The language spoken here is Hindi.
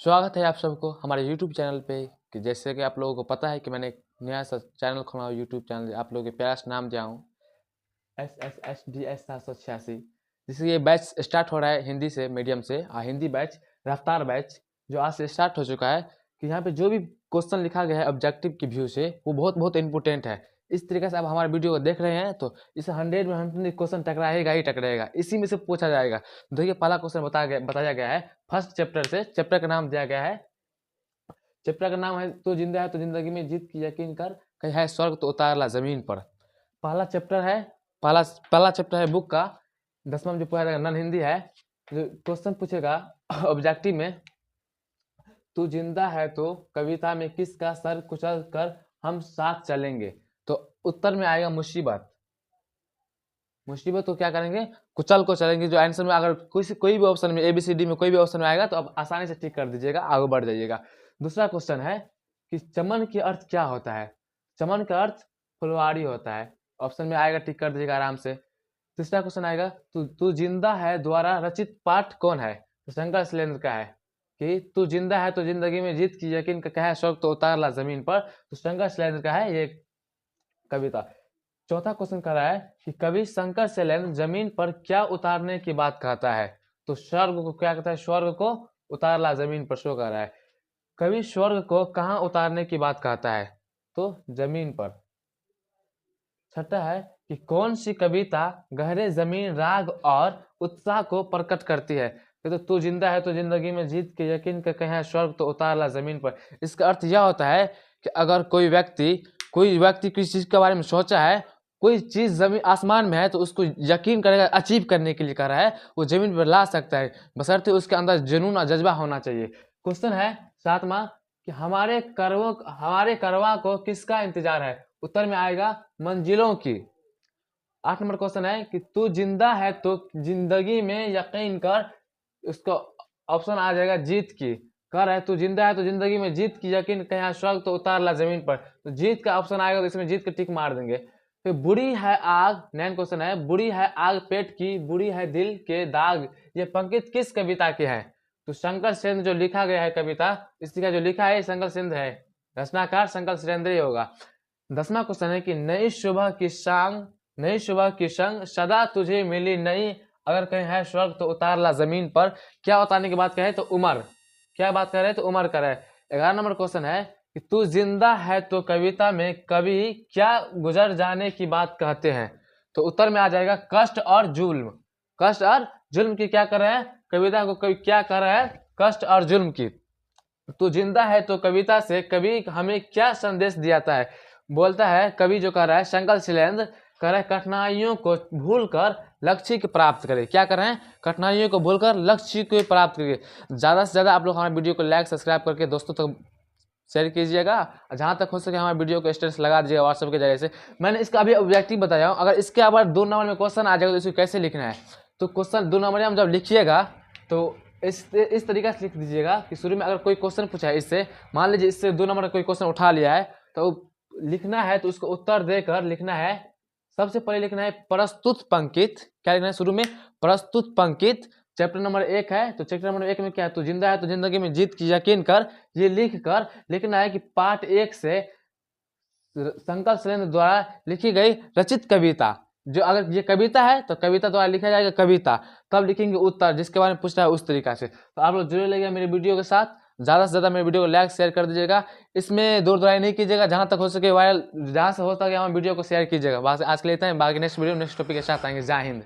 स्वागत है आप सबको हमारे YouTube चैनल पे। कि जैसे कि आप लोगों को पता है कि मैंने एक नया सा चैनल खोला हुआ यूट्यूब चैनल, आप लोगों के प्यार से नाम दिया हूँ SSSDS 786। जिससे ये बैच स्टार्ट हो रहा है हिंदी से, मीडियम से, हिंदी बैच, रफ्तार बैच जो आज से स्टार्ट हो चुका है। कि यहाँ पे जो भी क्वेश्चन लिखा गया है ऑब्जेक्टिव की व्यू से वो बहुत बहुत इंपॉर्टेंट है। इस तरीके से आप हमारे वीडियो को देख रहे हैं तो इस 100 में 100 क्वेश्चन टकराएगा ही टकराएगा, इसी में से पूछा जाएगा। देखिए पहला क्वेश्चन बताया गया है फर्स्ट चैप्टर से। चैप्टर का नाम दिया गया है, चैप्टर का नाम है तो जिंदा है तो जिंदगी में जीत की यकीन कर, कहीं है स्वर्ग तो उतार ला जमीन पर। पहला चैप्टर है, पहला चैप्टर है बुक का। 10वां में जो पढ़ा जाएगा नन हिंदी है। जो क्वेश्चन पूछेगा ऑब्जेक्टिव में, तू जिंदा है तो कविता में किसका सर कुचल कर हम साथ चलेंगे, तो उत्तर में आएगा मुसीबत। मुसीबत को क्या करेंगे, कुचल को चलेंगे। जो आंसर में अगर कोई भी ऑप्शन में ABCD में कोई भी ऑप्शन में आएगा तो आप आसानी से टिक कर दीजिएगा, आगे बढ़ जाइएगा। दूसरा क्वेश्चन है कि चमन के अर्थ क्या होता है। चमन का अर्थ फुलवारी होता है, ऑप्शन में आएगा, टिक कर दीजिएगा आराम से। तीसरा क्वेश्चन आएगा तू जिंदा है द्वारा रचित पाठ कौन है, तो शंकर शैलेंद्र का है। कि तू जिंदा है तो जिंदगी में जीत की यकीन का है स्वर्ग तो उतार ला जमीन पर, तो शंकर शैलेंद्र का है ये कविता। चौथा क्वेश्चन कर रहा है कि कवि शंकर शैलेंद्र जमीन पर क्या उतारने की बात कहता है, तो स्वर्ग को क्या कहता है, स्वर्ग को उतार ला जमीन पर शो कर रहा है। कवि स्वर्ग को कहाँ उतारने की बात कहता है, तो जमीन पर। छठा है कि कौन सी कविता गहरे जमीन राग और उत्साह को प्रकट करती है, तो तू जिंदा है तो जिंदगी में जीत के यकीन का कहे स्वर्ग तो उतार ला जमीन पर। इसका अर्थ यह होता है कि अगर कोई व्यक्ति किसी चीज के बारे में सोचा है, कोई चीज जमीन आसमान में है तो उसको यकीन करेगा, अचीव करने के लिए कर रहा है, वो जमीन पर ला सकता है, बशर्ते उसके अंदर जुनून और जज्बा होना चाहिए। क्वेश्चन है 7वां कि हमारे करवा को किसका इंतजार है, उत्तर में आएगा मंजिलों की। 8 नंबर क्वेश्चन है कि तू जिंदा है तो जिंदगी में यकीन कर, उसका ऑप्शन आ जाएगा जीत की। कर है तू जिंदा है तो जिंदगी में जीत की यकीन कहीं स्वर्ग तो उतार ला जमीन पर, तो जीत का ऑप्शन आएगा तो इसमें जीत के टिक मार देंगे। फिर बुरी है आग, 9 क्वेश्चन है, बुरी है आग पेट की, बुरी है दिल के दाग, ये पंक्ति किस कविता की है, तो शंकर सेन जो लिखा गया है कविता, इसी का जो लिखा है शंकर सेन है, रचनाकार शंकर सुरेंद्र ही होगा। 10वां क्वेश्चन है कि नई सुबह की संग सदा तुझे मिली नई, अगर कहीं है स्वर्ग तो उतार ला जमीन पर, क्या उतारने की बात कहे तो उमर, क्या बात कर रहे तो उमर कर रहे। 11 नंबर क्वेश्चन है कि तू जिंदा है तो कविता में कवि क्या गुजर जाने की बात कहते हैं, तो उत्तर में आ जाएगा कष्ट और जुल्म। कष्ट और जुल्म की क्या कर रहे हैं, कविता को कवि क्या कर रहा है, कष्ट और जुल्म की। तू जिंदा है तो कविता से कवि हमें क्या संदेश दियाता है, बोलता है कवि जो कर रहा है शंकर शैलेंद्र, कर रहा है कठिनाइयों को भूलकर लक्ष्य को प्राप्त करें। क्या कर रहे हैं, कठिनाइयों को भूलकर लक्ष्य को प्राप्त करें। ज़्यादा से ज़्यादा आप लोग हमारे वीडियो को लाइक सब्सक्राइब करके दोस्तों तक शेयर कीजिएगा, जहाँ तक हो सके हमारे वीडियो को स्टेटस लगा दीजिएगा व्हाट्सएप के जरिए से। मैंने इसका अभी ऑब्जेक्टिव बताया हूँ, अगर इसके अगर 2 नंबर में क्वेश्चन आ जाएगा तो इसको कैसे लिखना है, तो क्वेश्चन 2 नंबर में जब लिखिएगा तो इस तरीके से लिख दीजिएगा कि शुरू में अगर कोई क्वेश्चन पूछा है इससे, मान लीजिए इससे 2 नंबर का कोई क्वेश्चन उठा लिया है तो लिखना है, तो उसको उत्तर देकर लिखना है। सबसे पहले लिखना है प्रस्तुत पंक्ति, क्या लिखना है शुरू में, प्रस्तुत पंक्ति। चैप्टर नंबर 1 है तो चैप्टर नंबर 1 में क्या है, तो जिंदा है तो जिंदगी में जीत की यकीन कर, ये लिख कर लिखना है कि पार्ट 1 से शंकर शैलेंद्र द्वारा लिखी गई रचित कविता, जो अगर ये कविता है तो कविता द्वारा लिखा जाएगा कविता, तब लिखेंगे उत्तर जिसके बारे में पूछ रहा है उस तरीका से। तो आप लोग जुड़े रहिएगा मेरे वीडियो के साथ, ज़्यादा से ज़्यादा मेरे वीडियो को लाइक शेयर कर दीजिएगा, इसमें दूर दराई नहीं कीजिएगा, जहाँ तक हो सके वायरल, जहाँ से हो सके हमारे वीडियो को शेयर कीजिएगा। बस आज के लिए इतना ही, बाकी नेक्स्ट वीडियो नेक्स्ट टॉपिक के साथ आएंगे। जय हिंद।